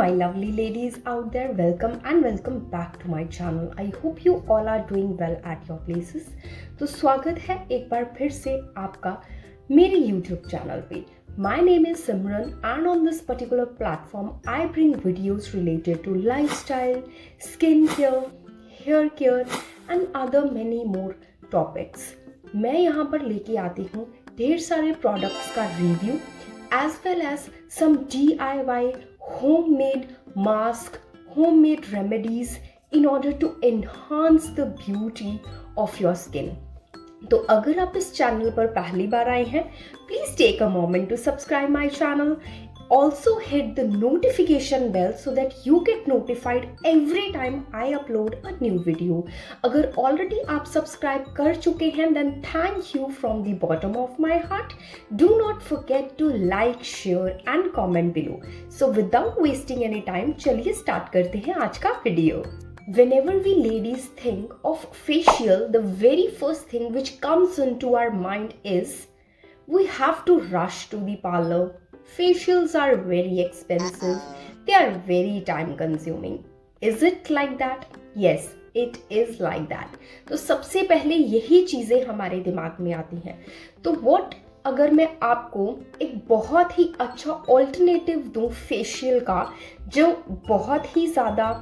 my lovely ladies out there, welcome back to my channel. I hope you all are doing well at your places. तो स्वागत है एक बार फिर से आपका मेरे YouTube चैनल पे. My name is Simran and on this particular platform I bring videos related to lifestyle, skincare, hair care and other many more topics. मैं यहाँ पर लेके आती हूँ ढेर सारे प्रोडक्ट्स का review as well as some DIY homemade mask, homemade remedies in order to enhance the beauty of your skin. तो अगर आप इस चैनल पर पहली बार आए हैं, please take a moment to subscribe my channel. Also hit the notification bell so that you get notified every time I upload a new video. अगर already आप subscribe कर चुके हैं, then thank you from the bottom of my heart. Do not forget to like, share and comment below. So without wasting any time, चलिए start करते हैं आज का video. Whenever we ladies think of facial, the very first thing which comes into our mind is we have to rush to the parlor. Facials are very expensive. They are very time consuming. Is it like that? Yes, it is like that. तो सबसे पहले यही चीज़ें हमारे दिमाग में आती हैं. तो what अगर मैं आपको एक बहुत ही अच्छा ऑल्टरनेटिव दूं फेशियल का, जो बहुत ही ज़्यादा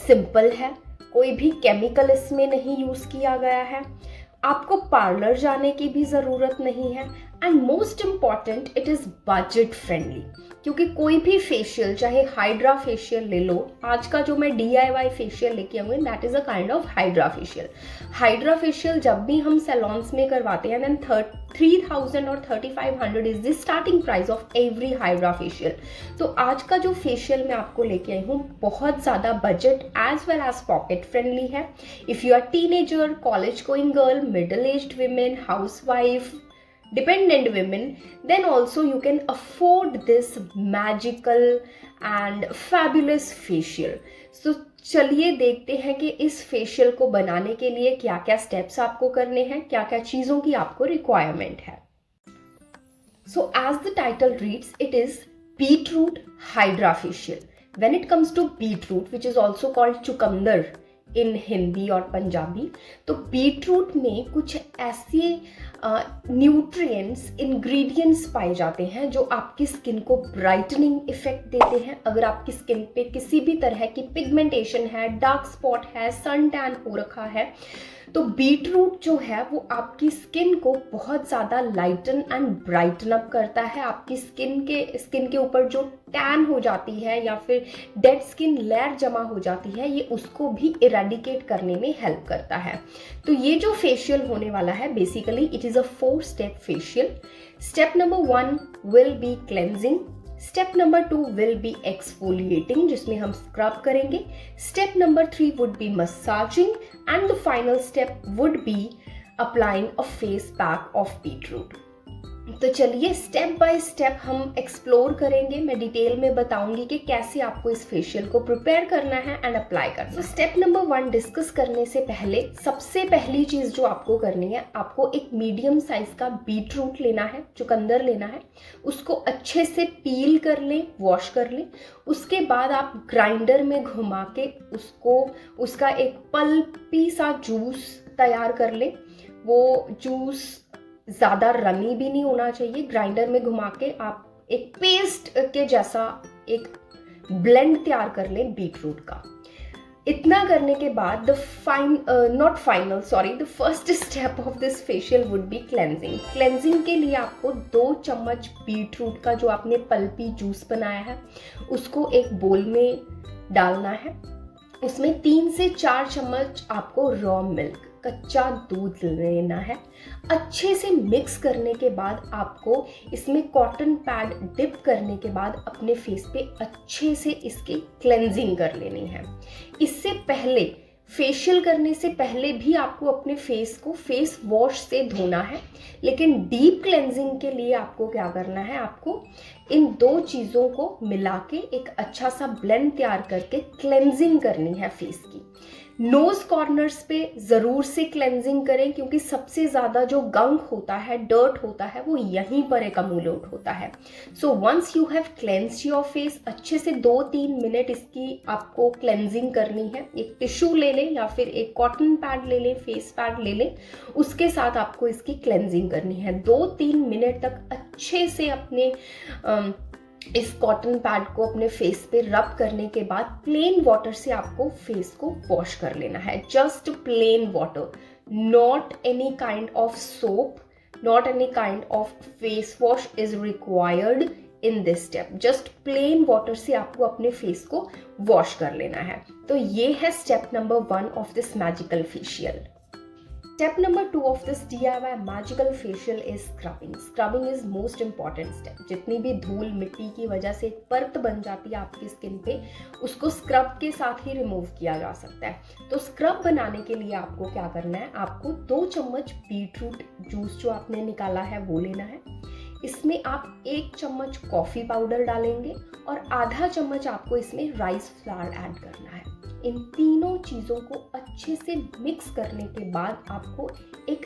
सिंपल है, कोई भी केमिकल इसमें नहीं यूज़ किया गया है, आपको पार्लर जाने की भी ज़रूरत नहीं है and most important it is budget friendly. क्योंकि कोई भी फेशियल, चाहे हाइड्रा फेशियल ले लो, आज का जो मैं DIY फेशियल लेके आऊँगी that is a kind of hydra facial. Hydra facial जब भी हम सैलॉन्स में करवाते हैं देन 3000 और 3500 is the starting price of every hydra facial. तो आज का जो फेशियल मैं आपको लेके आई हूँ बहुत ज़्यादा budget as well as pocket friendly है. If you are teenager, college going girl, middle aged women, housewife, dependent women, then also you can afford this magical and fabulous facial. So चलिए देखते हैं कि इस फेशियल को बनाने के लिए क्या क्या स्टेप्स आपको करने हैं, क्या क्या चीज़ों की आपको रिक्वायरमेंट है. So as the title reads, it is beetroot hydra facial. When it comes to beetroot, which is also called चुकंदर इन हिंदी और पंजाबी, तो बीटरूट में कुछ ऐसे न्यूट्रिएंट्स, इंग्रेडिएंट्स पाए जाते हैं जो आपकी स्किन को ब्राइटनिंग इफेक्ट देते हैं. अगर आपकी स्किन पे किसी भी तरह की पिगमेंटेशन है, डार्क स्पॉट है, सन टैन हो रखा है, तो बीटरूट जो है वो आपकी स्किन को बहुत ज़्यादा लाइटन एंड ब्राइटन अप करता है. आपकी स्किन के ऊपर जो टैन हो जाती है या फिर डेड स्किन लेयर जमा हो जाती है, ये उसको भी इरेडिकेट करने में हेल्प करता है. तो ये जो फेशियल होने वाला है basically it is a 4-step facial. Step number 1 will be cleansing. Step number 2 will be exfoliating, जिसमें हम स्क्रब करेंगे. Step number 3 would be massaging and the final step would be applying a face pack of beetroot. तो चलिए step by step हम explore करेंगे. मैं detail में बताऊंगी कि कैसे आपको इस फेशियल को प्रिपेयर करना है एंड अप्लाई करना है. तो स्टेप नंबर 1 डिस्कस करने से पहले सबसे पहली चीज़ जो आपको करनी है, आपको एक मीडियम साइज का बीटरूट लेना है, चुकंदर लेना है. उसको अच्छे से पील कर लें, वॉश कर लें. उसके बाद आप ग्राइंडर में घुमा के उसका एक पल्पी सा जूस तैयार कर लें. वो जूस ज़्यादा रमी भी नहीं होना चाहिए. ग्राइंडर में घुमा के आप एक पेस्ट के जैसा एक ब्लेंड तैयार कर लें बीटरूट का. इतना करने के बाद the first step of this facial would be cleansing. Cleansing के लिए आपको 2 चम्मच बीटरूट का जो आपने पल्पी जूस बनाया है उसको एक बोल में डालना है. उसमें 3 से 4 चम्मच आपको रॉ मिल्क, कच्चा दूध लेना है. अच्छे से मिक्स करने के बाद आपको इसमें कॉटन पैड डिप करने के बाद अपने फेस पे अच्छे से इसकी क्लेंजिंग कर लेनी है. इससे पहले, फेशियल करने से पहले भी आपको अपने फेस को फेस वॉश से धोना है. लेकिन डीप क्लेंजिंग के लिए आपको क्या करना है, आपको इन 2 चीज़ों को मिला के एक अच्छा सा ब्लेंड तैयार करके क्लेंजिंग करनी है फेस की. नोज कॉर्नर्स पे ज़रूर से क्लेंजिंग करें, क्योंकि सबसे ज़्यादा जो गंग होता है, डर्ट होता है, वो यहीं पर एकमुलेट होता है। So once you have cleansed your face, अच्छे से 2-3 मिनट इसकी आपको क्लेंजिंग करनी है। एक टिश्यू ले लें या फिर एक कॉटन पैड ले लें, फेस पैड ले लें, उसके साथ आपको इसकी क्लेंजिंग करनी है। 2-3 मिनट तक अच्छे से अपने इस कॉटन पैड को अपने फेस पे रब करने के बाद प्लेन वाटर से आपको फेस को वॉश कर लेना है। Just plain water, not any kind of soap, not any kind of face wash is required in this step. Just plain water से आपको अपने फेस को वॉश कर लेना है। तो ये है step number 1 of this magical facial. Step number 2 of this DIY magical facial is scrubbing. Scrubbing is most important step. जितनी भी धूल मिट्टी की वजह से एक परत बन जाती है आपकी स्किन पे, उसको स्क्रब के साथ ही रिमूव किया जा सकता है। तो स्क्रब बनाने के लिए आपको क्या करना है, आपको 2 चम्मच बीटरूट जूस जो आपने निकाला है वो लेना है। इसमें आप 1 चम्मच कॉफ़ी पाउडर डालेंगे और आधा चम्मच आपको इसमें राइस फ्लावर ऐड करना है। इन तीनों चीज़ों को अच्छे से मिक्स करने के बाद आपको एक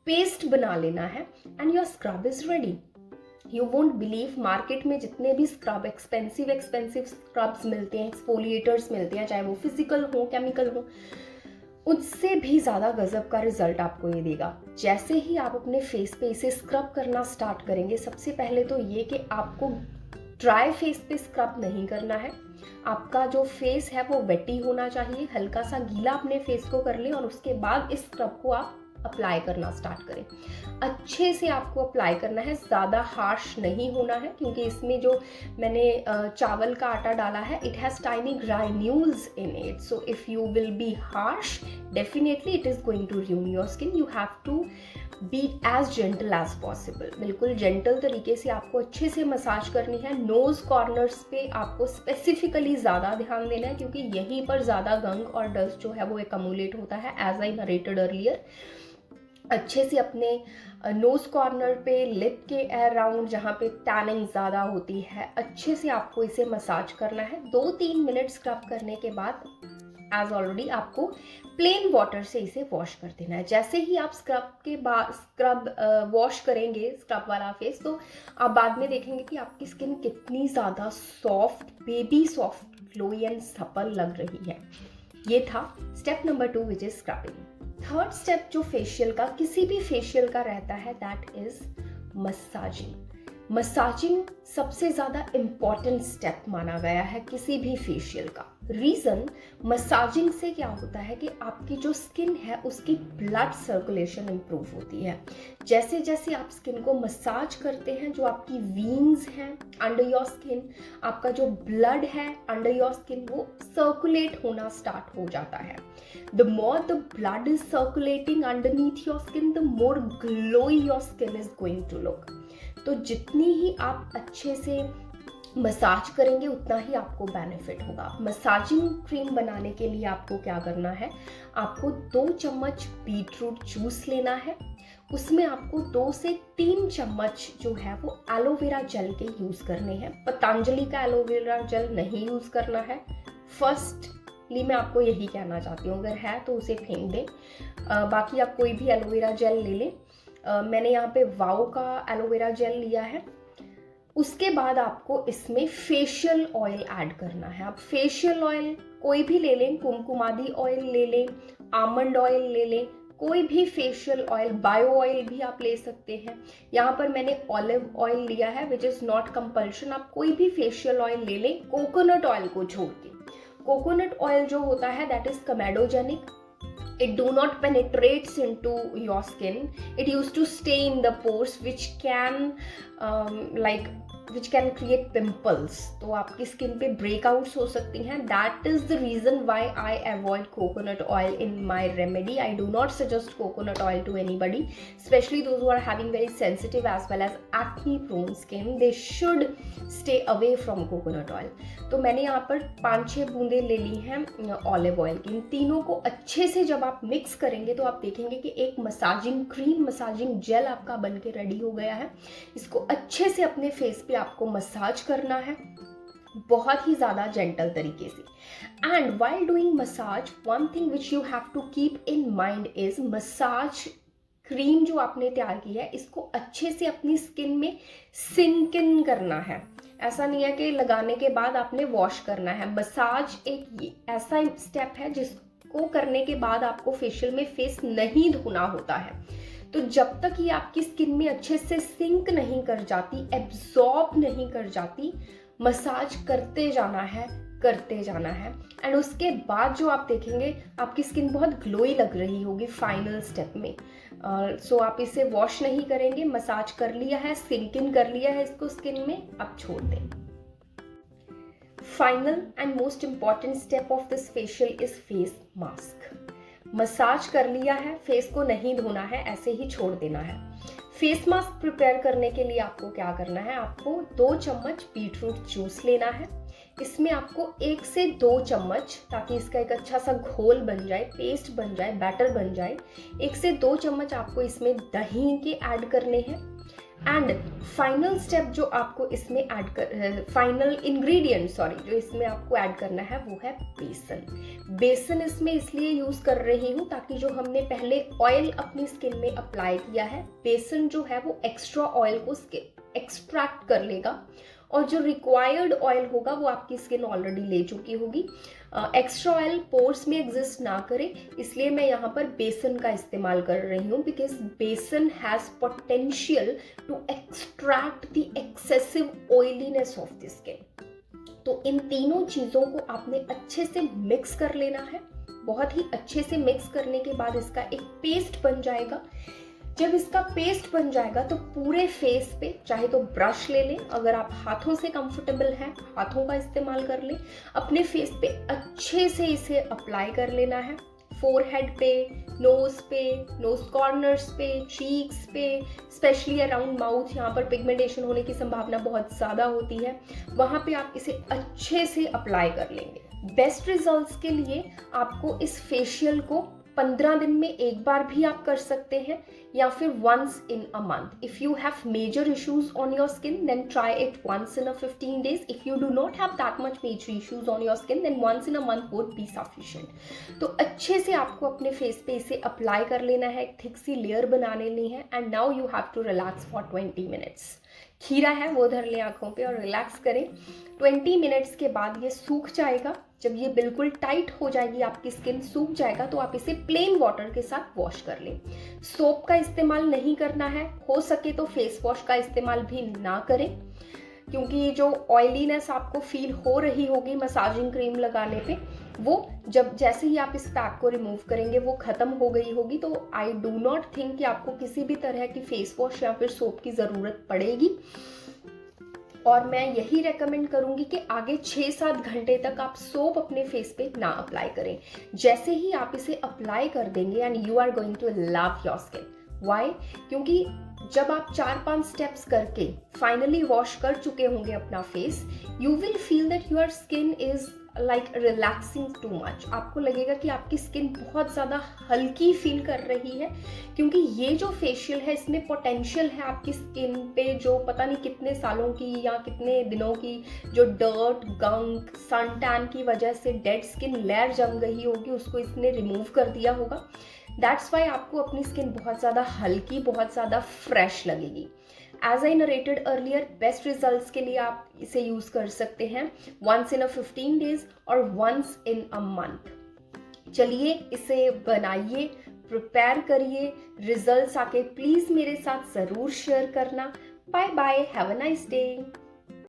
पेस्ट बना लेना है and your scrub is ready. You won't believe, market में जितने भी स्क्रब एक्सपेंसिव स्क्रब्स मिलते हैं, एक्सफोलिएटर्स मिलते हैं, चाहे वो फिजिकल हो केमिकल हो, उससे भी ज़्यादा गजब का रिजल्ट आपको ये देगा। जैसे ही आप अपने फेस पे इसे स्क्रब करना स्टार्ट करेंगे, सबसे पहले तो ये कि आपको ड्राई फेस पे स्क्रब नहीं करना है। आपका जो फेस है वो वेटी होना चाहिए, हल्का सा गीला अपने फेस को कर लें और उसके बाद इस स्क्रब को आप अप्लाई करना स्टार्ट करें। अच्छे से आपको अप्लाई करना है, ज़्यादा हार्श नहीं होना है, क्योंकि इसमें जो मैंने चावल का आटा डाला है, it has tiny granules in it. So if you will be harsh, definitely it is going to ruin your skin. You have to be as gentle as possible. बिल्कुल जेंटल तरीके से आपको अच्छे से मसाज करनी है। नोज कॉर्नर्स पे आपको स्पेसिफिकली ज़्यादा ध्यान देना है, क्योंकि यहीं पर ज़्यादा गंग और डस्ट जो है वो एकमुलेट होता है, एज आई नरेटेड अर्लियर। अच्छे से अपने नोज कॉर्नर पे, लिप के अराउंड जहाँ पे टैनिंग ज़्यादा होती है, अच्छे से आपको इसे मसाज करना है। 2-3 मिनट स्क्रब करने के बाद एज ऑलरेडी आपको प्लेन वाटर से इसे वॉश कर देना है। जैसे ही आप स्क्रब वॉश करेंगे स्क्रब वाला फेस, तो आप बाद में देखेंगे कि आपकी स्किन कितनी ज़्यादा soft, baby soft, glowy and supple लग रही है। ये था step number 2 which is scrubbing. Third step जो फेशियल का, किसी भी फेशियल का रहता है, दैट इज मसाजिंग। मसाजिंग सबसे ज़्यादा इम्पॉर्टेंट स्टेप माना गया है किसी भी फेशियल का। रीज़न, मसाजिंग से क्या होता है कि आपकी जो स्किन है उसकी ब्लड सर्कुलेशन इम्प्रूव होती है। जैसे जैसे आप स्किन को मसाज करते हैं, जो आपकी वीन्स हैं अंडर योर स्किन, आपका जो ब्लड है अंडर योर स्किन, वो सर्कुलेट होना स्टार्ट हो जाता है। The more the blood is circulating underneath your skin, the more glowy your skin is going to look. तो जितनी ही आप अच्छे से मसाज करेंगे उतना ही आपको बेनिफिट होगा। मसाजिंग क्रीम बनाने के लिए आपको क्या करना है, आपको 2 चम्मच बीटरूट जूस लेना है। उसमें आपको 2 से 3 चम्मच जो है वो एलोवेरा जेल के यूज़ करने हैं। पतंजलि का एलोवेरा जेल नहीं यूज़ करना है। फर्स्टली मैं आपको यही कहना चाहती हूँ, अगर है तो उसे फेंक दें। बाकी आप कोई भी एलोवेरा जेल ले लें। मैंने यहाँ पे वाओ का एलोवेरा जेल लिया है। उसके बाद आपको इसमें फेशियल ऑयल ऐड करना है। आप फेशियल ऑयल कोई भी ले लें, कुमकुमादी ऑयल ले लें, आमंड ऑयल ले लें, कोई भी फेशियल ऑयल, बायो ऑयल भी आप ले सकते हैं। यहाँ पर मैंने ऑलिव ऑयल लिया है, विच इज़ नॉट कंपल्शन। आप कोई भी फेशियल ऑयल ले लें, कोकोनट ऑयल को छोड़ के। कोकोनट ऑयल जो होता है that is comedogenic. It do not penetrates into your skin. It used to stay in the pores, which can create pimples. तो आपकी स्किन पे breakouts हो सकती हैं. That is the reason why I avoid coconut oil in my remedy. I do not suggest coconut oil to anybody, especially those who are having very sensitive as well as acne prone skin. They should stay away from coconut oil. तो मैंने यहाँ पर 5-6 बूंदे ले ली हैं olive oil की। इन तीनों को अच्छे से जब आप मिक्स करेंगे तो आप देखेंगे कि एक मसाजिंग क्रीम, मसाजिंग जेल आपका बनके रेडी हो गया है। इसको अच्छे से अपने फेस पे आपको मसाज करना है। बहुत ही ज़्यादा जेंटल तरीके से। And while doing massage, one thing which you have to keep in mind is massage cream जो आपने तैयार की है इसको अच्छे से अपनी स्किन में सिंक इन करना है। ऐसा नहीं है कि लगाने के बाद आपने वॉश करना है। मसाज एक ऐसा स्टेप है जिसको करने के बाद आपको फेशियल में फेस नहीं धोना होता है। तो जब तक ये आपकी स्किन में अच्छे से सिंक नहीं कर जाती, एब्जॉर्ब नहीं कर जाती, मसाज करते जाना है, करते जाना है। एंड उसके बाद जो आप देखेंगे आपकी स्किन बहुत ग्लोई लग रही होगी फाइनल स्टेप में। सो आप इसे वॉश नहीं करेंगे, मसाज कर लिया है, सिंक इन कर लिया है इसको स्किन में, अब छोड़ दें। Final and most important step of this facial is face mask. Massage कर लिया है, फेस को नहीं धोना है, ऐसे ही छोड़ देना है। फेस मास्क प्रिपेयर करने के लिए आपको क्या करना है, आपको 2 चम्मच बीटरूट जूस लेना है। इसमें आपको 1 से 2 चम्मच, ताकि इसका एक अच्छा सा घोल बन जाए, पेस्ट बन जाए, बैटर बन जाए, 1 से 2 चम्मच आपको इसमें दही के ऐड करने हैं। एंड फाइनल स्टेप जो आपको इसमें ऐड कर, फाइनल इंग्रेडिएंट जो इसमें आपको ऐड करना है वो है बेसन। बेसन इसमें इसलिए यूज कर रही हूँ ताकि जो हमने पहले ऑयल अपनी स्किन में अप्लाई किया है, बेसन जो है वो एक्स्ट्रा ऑयल को एक्सट्रैक्ट कर लेगा, और जो रिक्वायर्ड ऑयल होगा वो आपकी स्किन ऑलरेडी ले चुकी होगी। एक्स्ट्रा ऑयल पोर्स में एग्जिस्ट ना करे, इसलिए मैं यहाँ पर बेसन का इस्तेमाल कर रही हूँ, because besan has potential to extract the excessive oiliness of the skin. तो इन तीनों चीज़ों को आपने अच्छे से मिक्स कर लेना है। बहुत ही अच्छे से मिक्स करने के बाद इसका एक पेस्ट बन जाएगा। जब इसका पेस्ट बन जाएगा तो पूरे फेस पे, चाहे तो ब्रश ले लें, अगर आप हाथों से कंफर्टेबल हैं हाथों का इस्तेमाल कर लें, अपने फेस पे अच्छे से इसे अप्लाई कर लेना है। फोरहेड पे, नोज कॉर्नर्स पे, चीक्स पे, स्पेशली अराउंड माउथ, यहाँ पर पिगमेंटेशन होने की संभावना बहुत ज़्यादा होती है, वहाँ पे आप इसे अच्छे से अप्लाई कर लेंगे। बेस्ट रिजल्ट्स के लिए आपको इस फेशियल को 15 दिन में एक बार भी आप कर सकते हैं, या फिर once in a month. If you have major issues on your skin then try it once in a 15 days. If you do not have that much major issues on your skin then once in a month would be sufficient. तो अच्छे से आपको अपने face पे इसे apply कर लेना है, एक थिक सी लेयर बना लेनी है। And now you have to relax for 20 minutes। खीरा है वो धर लें आंखों पे और रिलैक्स करें। 20 मिनट्स के बाद ये सूख जाएगा। जब ये बिल्कुल टाइट हो जाएगी, आपकी स्किन सूख जाएगा, तो आप इसे प्लेन वाटर के साथ वॉश कर लें। सोप का इस्तेमाल नहीं करना है, हो सके तो फेस वॉश का इस्तेमाल भी ना करें, क्योंकि जो ऑयलीनेस आपको फील हो रही होगी मसाजिंग क्रीम लगाने पे, वो जब जैसे ही आप इस पैक को रिमूव करेंगे वो ख़त्म हो गई होगी। तो आई डू नॉट थिंक कि आपको किसी भी तरह की फेस वॉश या फिर सोप की ज़रूरत पड़ेगी। और मैं यही रेकमेंड करूंगी कि आगे 6-7 घंटे तक आप सोप अपने फेस पे ना अप्लाई करें। जैसे ही आप इसे अप्लाई कर देंगे and you are going to love your skin. Why? क्योंकि जब आप 4-5 स्टेप्स करके फाइनली वॉश कर चुके होंगे अपना face, you will feel that your skin is like relaxing too much. आपको लगेगा कि आपकी स्किन बहुत ज़्यादा हल्की फील कर रही है, क्योंकि ये जो फेशियल है इसमें पोटेंशियल है आपकी स्किन पे जो पता नहीं कितने सालों की या कितने दिनों की जो डर्ट, गंक, सन टैन की वजह से डेड स्किन लेयर जम गई होगी, उसको इसने रिमूव कर दिया होगा। दैट्स वाई आपको अपनी स्किन बहुत ज़्यादा हल्की, बहुत ज़्यादा फ्रेश लगेगी। As I narrated earlier, best results के लिए आप इसे यूज़ कर सकते हैं वंस इन अ 15 days और वंस इन अ मंथ। चलिए इसे बनाइए, प्रिपेयर करिए, रिजल्ट्स आके प्लीज़ मेरे साथ ज़रूर शेयर करना। Bye bye, have a nice day.